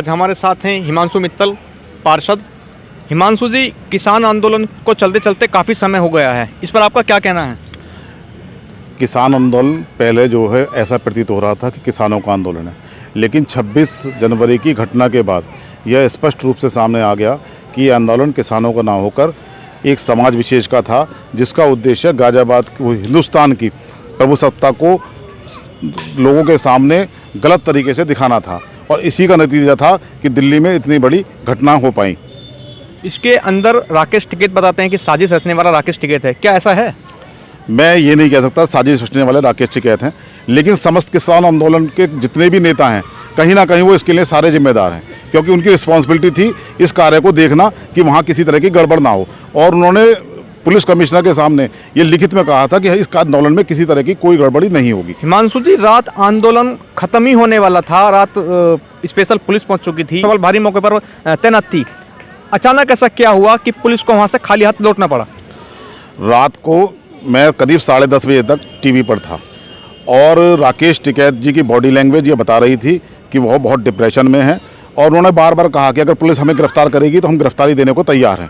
आज हमारे साथ हैं हिमांशु मित्तल, पार्षद। हिमांशु जी, किसान आंदोलन को चलते चलते काफ़ी समय हो गया है, इस पर आपका क्या कहना है? किसान आंदोलन पहले जो है ऐसा प्रतीत हो रहा था कि किसानों का आंदोलन है, लेकिन 26 जनवरी की घटना के बाद यह स्पष्ट रूप से सामने आ गया कि ये आंदोलन किसानों का ना होकर एक समाज विशेष का था, जिसका उद्देश्य गाजियाबाद हिंदुस्तान की प्रभुसत्ता को लोगों के सामने गलत तरीके से दिखाना था, और इसी का नतीजा था कि दिल्ली में इतनी बड़ी घटना हो पाई। इसके अंदर राकेश टिकैत बताते हैं कि साजिश रचने वाला राकेश टिकैत है, क्या ऐसा है? मैं ये नहीं कह सकता साजिश रचने वाले राकेश टिकैत हैं, लेकिन समस्त किसान आंदोलन के जितने भी नेता हैं कहीं ना कहीं वो इसके लिए सारे जिम्मेदार हैं, क्योंकि उनकी रिस्पॉन्सिबिलिटी थी इस कार्य को देखना कि वहाँ किसी तरह की गड़बड़ ना हो, और उन्होंने पुलिस कमिश्नर के सामने ये लिखित में कहा था कि इस आंदोलन में किसी तरह की कोई गड़बड़ी नहीं होगी। हिमांशु जी, रात आंदोलन खत्म ही होने वाला था, रात स्पेशल पुलिस पहुंच चुकी थी, केवल भारी मौके पर तैनात थी। अचानक ऐसा क्या हुआ कि पुलिस को वहां से खाली हाथ लौटना पड़ा? रात को मैं करीब 10:30 बजे तक टीवी पर था, और राकेश टिकैत जी की बॉडी लैंग्वेज ये बता रही थी कि वह बहुत डिप्रेशन में है, और उन्होंने बार बार कहा कि अगर पुलिस हमें गिरफ्तार करेगी तो हम गिरफ्तारी देने को तैयार हैं।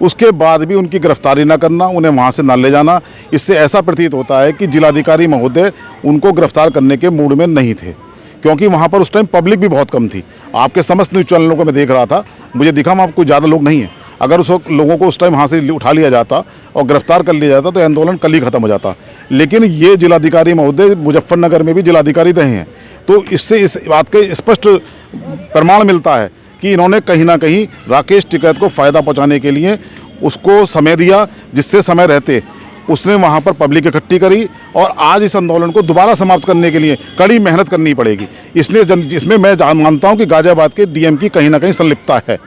उसके बाद भी उनकी गिरफ्तारी न करना, उन्हें वहाँ से न ले जाना, इससे ऐसा प्रतीत होता है कि जिलाधिकारी महोदय उनको गिरफ्तार करने के मूड में नहीं थे, क्योंकि वहाँ पर उस टाइम पब्लिक भी बहुत कम थी। आपके समस्त न्यूज़ चैनलों को मैं देख रहा था, मुझे दिखा वहाँ कोई ज़्यादा लोग नहीं हैं। अगर उस वक्त लोगों को उस टाइम वहाँ से उठा लिया जाता और गिरफ्तार कर लिया जाता तो आंदोलन कल ही खत्म हो जाता। लेकिन ये जिलाधिकारी महोदय मुजफ्फरनगर में भी जिलाधिकारी रहे हैं, तो इससे इस बात के स्पष्ट प्रमाण मिलता है कि इन्होंने कहीं ना कहीं राकेश टिकैत को फ़ायदा पहुंचाने के लिए उसको समय दिया, जिससे समय रहते उसने वहां पर पब्लिक इकट्ठी करी, और आज इस आंदोलन को दोबारा समाप्त करने के लिए कड़ी मेहनत करनी पड़ेगी। इसलिए इसमें मैं मानता हूं कि गाजियाबाद के डीएम की कहीं ना कहीं संलिप्तता है।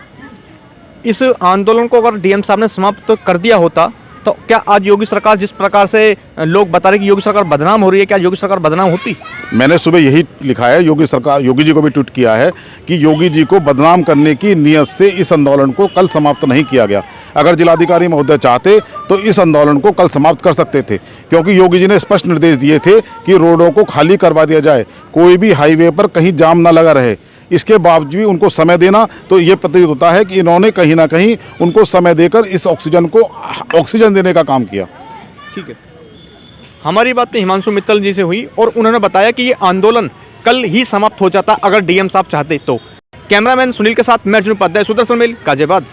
इस आंदोलन को अगर डीएम साहब ने समाप्त कर दिया होता तो क्या आज योगी सरकार, जिस प्रकार से लोग बता रहे कि योगी सरकार बदनाम हो रही है, क्या योगी सरकार बदनाम होती? मैंने सुबह यही लिखा है, योगी जी को भी ट्वीट किया है कि योगी जी को बदनाम करने की नीयत से इस आंदोलन को कल समाप्त नहीं किया गया। अगर जिलाधिकारी महोदय चाहते तो इस आंदोलन को कल समाप्त कर सकते थे, क्योंकि योगी जी ने स्पष्ट निर्देश दिए थे कि रोडों को खाली करवा दिया जाए, कोई भी हाईवे पर कहीं जाम ना लगा रहे। इसके बावजूद भी उनको समय देना, तो ये प्रतीत होता है कि इन्होंने कहीं ना कहीं उनको समय देकर इस ऑक्सीजन को ऑक्सीजन देने का काम किया। ठीक है, हमारी बात तो हिमांशु मित्तल जी से हुई और उन्होंने बताया कि ये आंदोलन कल ही समाप्त हो जाता अगर डीएम साहब चाहते तो। कैमरामैन सुनील के साथ मैं अर्जुन उपाध्याय, सुदर्शन मेल, गाजियाबाद।